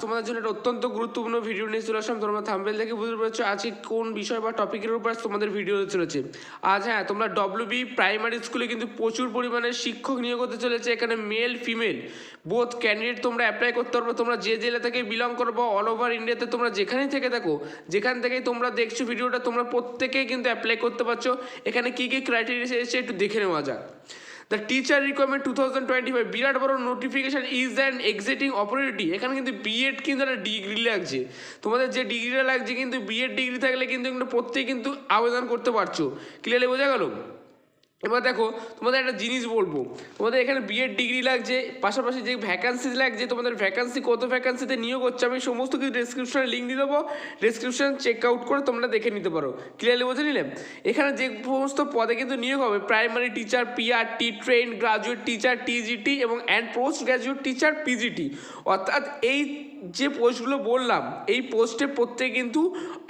তোমাদের জন্য একটা অত্যন্ত গুরুত্বপূর্ণ ভিডিও নিয়ে চলে আসলাম। তোমরা থাম্বনেল দেখে বুঝতে পারছো আজকে কোন বিষয় বা টপিকের উপর তোমাদের ভিডিও চলেছে আজ। হ্যাঁ, তোমরা ডব্লিউবি প্রাইমারি স্কুলে কিন্তু প্রচুর পরিমাণে শিক্ষক নিয়োগ হতে চলেছে। এখানে মেল ফিমেল বোথ ক্যান্ডিডেট তোমরা অ্যাপ্লাই করতে পারবে। তোমরা যে জেলা থেকে বিলং করো বা অল ওভার ইন্ডিয়াতে তোমরা যেখানেই থেকে থাকো, যেখান থেকেই তোমরা দেখছো ভিডিওটা, তোমরা প্রত্যেকেই কিন্তু অ্যাপ্লাই করতে পারছো। এখানে কী কী ক্রাইটেরিয়া এসেছে একটু দেখে নেওয়া যাক। দ্য টিচার রিকোয়ারমেন্ট 2025 বিরাট বড় notification is an exciting opportunity. এখানে কিন্তু বিএড কিন্তু একটা ডিগ্রি লাগছে, তোমাদের যে ডিগ্রিটা লাগছে কিন্তু বিএড ডিগ্রি থাকলে কিন্তু প্রত্যেকে কিন্তু আবেদন করতে পারছো। ক্লিয়ারলি বোঝা গেল? এবার দেখো তোমাদের একটা জিনিস বলবো, তোমাদের এখানে বিএড ডিগ্রি লাগছে, পাশাপাশি যে ভ্যাকান্সি লাগছে, তোমাদের ভ্যাকান্সি কত ভ্যাকান্সিতে নিয়োগ হচ্ছে আমি সমস্ত কিছু ডেসক্রিপশনে লিঙ্ক দিয়ে দেবো, ডেসক্রিপশন চেক আউট করে তোমরা দেখে নিতে পারো। ক্লিয়ারলি বুঝে নিলে? এখানে যে সমস্ত পদে কিন্তু নিয়োগ হবে primary teacher PRT, train graduate teacher TGT এবং পোস্ট গ্রাজুয়েট টিচার পিজিটি। অর্থাৎ এই যে পোস্টগুলো বললাম এই পোস্টে প্রত্যেকে কিন্তু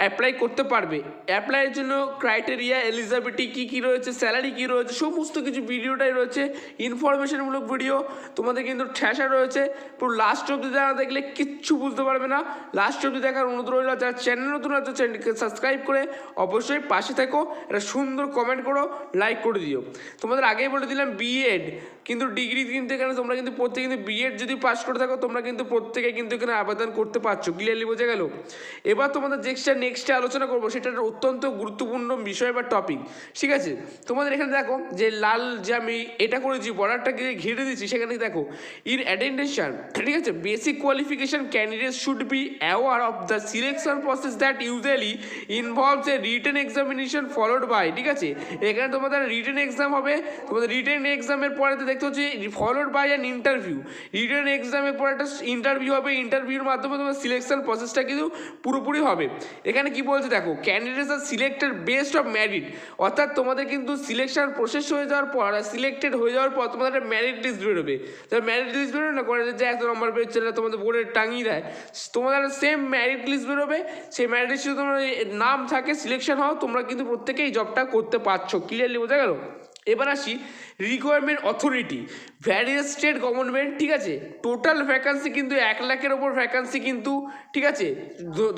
অ্যাপ্লাই করতে পারবে। অ্যাপ্লাইয়ের জন্য ক্রাইটেরিয়া, এলিজিবিলিটি কী কী রয়েছে, স্যালারি কী রয়েছে, সমস্ত কিছু ভিডিওটাই রয়েছে, ইনফরমেশনমূলক ভিডিও তোমাদের কিন্তু ঠেসা রয়েছে। পুরো লাস্ট অবধি যারা দেখলে কিচ্ছু বুঝতে পারবে না। লাস্ট অবধি দেখার অনুরোধ রইল। যারা চ্যানেল নতুন আছে চ্যানেলকে সাবস্ক্রাইব করে অবশ্যই পাশে থাকো, একটা সুন্দর কমেন্ট করো, লাইক করে দিও। তোমাদের আগেই বলে দিলাম বিএড কিন্তু ডিগ্রি কিন্তু এখানে তোমরা কিন্তু প্রত্যেকে কিন্তু বিএড যদি পাস করে থাকো তোমরা কিন্তু প্রত্যেকে কিন্তু এখানে আবেদন করতে পারছো। ক্লিয়ারলি বোঝা গেল? এবার তোমাদের নেক্সটে আলোচনা করবো সেটা একটা অত্যন্ত গুরুত্বপূর্ণ বিষয় বা টপিক। ঠিক আছে, তোমাদের এখানে দেখো যে লাল যে আমি এটা করেছি বর্ডারটাকে ঘিরে দিচ্ছি, সেখানে দেখো ইন অ্যাটেন্ডেশন, ঠিক আছে, basic qualification candidate should be aware of the selection process that usually involves a written examination followed by. ঠিক আছে, এখানে তোমাদের রিটেন এক্সাম হবে, তোমাদের রিটেন এক্সামের পরে দেখতে হচ্ছে followed by an interview. Written এক্সামের পর একটা ইন্টারভিউ হবে, ইন্টারভিউর মাধ্যমে তোমার সিলেকশন প্রসেসটা কিন্তু পুরোপুরি হবে। এখানে কি বলছে দেখো, candidates are selected best of merit. অর্থাৎ তোমাদের কিন্তু সিলেকশন প্রসেস হয়ে যাওয়ার পর, সিলেক্টেড হয়ে যাওয়ার পর তোমাদের একটা মেরিট লিস্ট বেরোবে। মেরিট লিস্ট বেরোবে না করে যে এত নম্বর পেয়েছে তোমাদের বোর্ডে টাঙিয়ে দেয়, তোমাদের সেম মেরিট লিস্ট বেরোবে। সেই মেরিট লিস্টে তোমার নাম থাকে, সিলেকশন হও, তোমরা কিন্তু প্রত্যেকেই জবটা করতে পারছো। ক্লিয়ারলি বোঝা গেল? এবার আসি requirement authority, various state government. ঠিক আছে, টোটাল ভ্যাকান্সি কিন্তু 1 লাখের ওপর ভ্যাকান্সি কিন্তু, ঠিক আছে,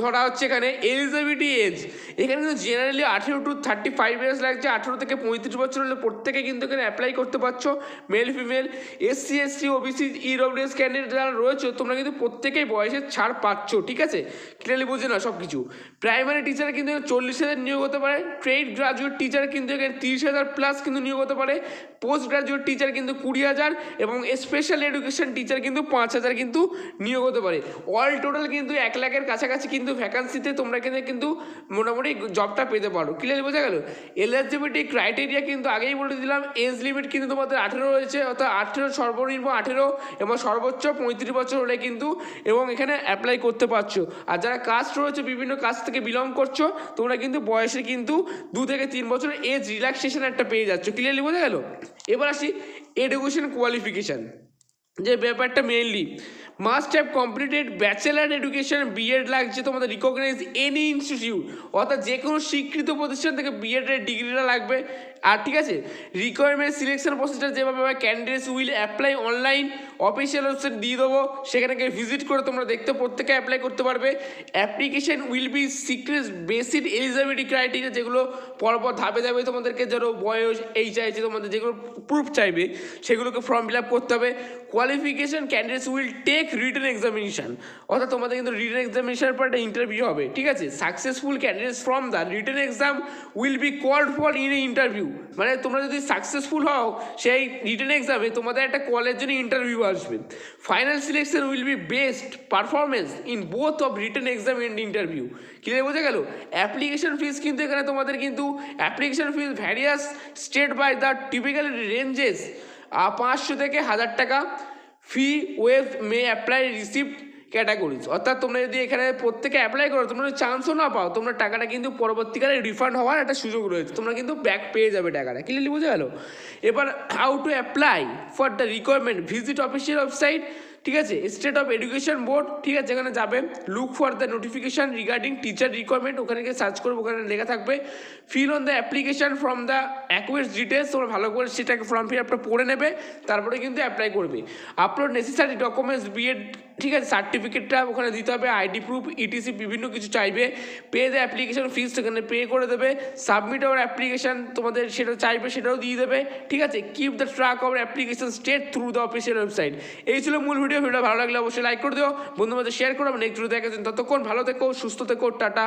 ধরা হচ্ছে। এখানে এলিজিবিলিটি এজ, এখানে কিন্তু জেনারেলি 18 to 35 ইয়ার্স লাগছে। 18 থেকে 35 বছর হলে প্রত্যেকে কিন্তু এখানে অ্যাপ্লাই করতে পারছো, male female. SC ST OBC EWS candidate যারা রয়েছে তোমরা কিন্তু প্রত্যেকেই বয়সের ছাড় পাচ্ছ। ঠিক আছে, ক্লিয়ারলি বুঝে না সব কিছু। প্রাইমারি টিচার কিন্তু 40,000 নিয়োগ হতে পারে, ট্রেড গ্রাজুয়েট টিচার কিন্তু এখানে 30,000 প্লাস কিন্তু নিয়োগ হতে পারে, পোস্ট গ্রাজুয়েট টিচার কিন্তু 20,000 এবং স্পেশাল এডুকেশন টিচার কিন্তু 5,000 কিন্তু নিয়োগ হতে পারে। অল টোটাল কিন্তু 1 লাখের কাছাকাছি কিন্তু ভ্যাকান্সিতে তোমরা কিন্তু মোটামুটি জবটা পেতে পারো। ক্লিয়ারলি বোঝা গেল? এলিজিবিলিটি ক্রাইটেরিয়া কিন্তু আগেই বলে দিলাম, এজ লিমিট কিন্তু তোমাদের 18 রয়েছে, অর্থাৎ 18 সর্বনিম্ন 18 এবং সর্বোচ্চ 35 বছর হলে কিন্তু এবং এখানে অ্যাপ্লাই করতে পারছো। আর যারা কাস্ট রয়েছে, বিভিন্ন কাস্ট থেকে বিলং করছো, তোমরা কিন্তু বয়সে কিন্তু 2 থেকে 3 বছর এজ রিল্যাক্সেশন একটা পেয়ে যাচ্ছ। ক্লিয়ারলি বোঝা গেল? এবার আসি এডুকেশন কোয়ালিফিকেশান, যে ব্যাপারটা mainly must have completed bachelor education, BEd লাগছে তোমাদের, রিকগনাইজ এনি ইনস্টিটিউট, অর্থাৎ যে কোনো স্বীকৃত প্রতিষ্ঠান থেকে বিএডের ডিগ্রিটা লাগবে। আর ঠিক আছে, রিকোয়ারমেন্ট সিলেকশন প্রসেসটা যেভাবে candidates will apply online, official website দিয়ে দেবো, সেখানে গিয়ে ভিজিট করে তোমরা দেখতে প্রত্যেকে অ্যাপ্লাই করতে পারবে। Application will be secret basic eligibility criteria, যেগুলো পরপর ধাপে ধাপে তোমাদেরকে ধরো বয়স এই চাইছে, তোমাদের যেগুলো প্রুফ চাইবে সেগুলোকে ফর্ম ফিল আপ করতে হবে। Qualification candidates will take written examination, অর্থাৎ তোমাদের কিন্তু রিটেন এক্সামিনেশনের পর একটা ইন্টারভিউ হবে। ঠিক আছে, successful candidates from the written exam will be called for in a interview. মানে তোমরা যদি সাকসেসফুল হও সেই রিটেন এক্সামে, তোমাদের একটা কলের জন্য ইন্টারভিউ আসবে। Final selection will be best performance in both of written exam and interview. Clear বোঝা গেল? অ্যাপ্লিকেশন ফিস কিন্তু এখানে তোমাদের কিন্তু application fees various state by the typical ranges 500 থেকে 1000 টাকা। Fee wave may apply receipt categories, অর্থাৎ তোমরা যদি এখানে প্রত্যেকে অ্যাপ্লাই করো, তোমরা চান্সও না পাও, তোমরা টাকাটা কিন্তু পরবর্তীকালে রিফান্ড হওয়ার একটা সুযোগ রয়েছে, তোমরা কিন্তু ব্যাক পেয়ে যাবে টাকাটা। ক্লিয়ারলি বোঝা গেল? এবার how to apply for the requirement, visit official website, ঠিক আছে, স্টেট অফ এডুকেশন বোর্ড, ঠিক আছে, এখানে যাবে, look for the notification regarding teacher requirement, ওখানে গিয়ে সার্চ করবো, ওখানে লেখা থাকবে fill on the application from the accurate details, তোমরা ভালো করে সেটাকে ফর্ম ফিল আপটা পড়ে নেবে, তারপরে কিন্তু অ্যাপ্লাই করবে। আপলোড নেসেসারি ডকুমেন্টস, বিএড ঠিক আছে, সার্টিফিকেটটা ওখানে দিতে হবে, আইডি প্রুফ, ইটিসি বিভিন্ন কিছু চাইবে। পে দ্য অ্যাপ্লিকেশন ফিস সেখানে পে করে দেবে। সাবমিট আওয়ার অ্যাপ্লিকেশন তোমাদের সেটা চাইবে, সেটাও দিয়ে দেবে। ঠিক আছে, keep the track hour application state through the official website. এই ছিল মূল ভিডিও। ভালো লাগলে অবশ্যই লাইক করে দিও, বন্ধুদের শেয়ার করো। নেক্সট ভিডিও দেখাচ্ছেন, ততক্ষণ ভালো থেকো, সুস্থ থেকো, টাটা।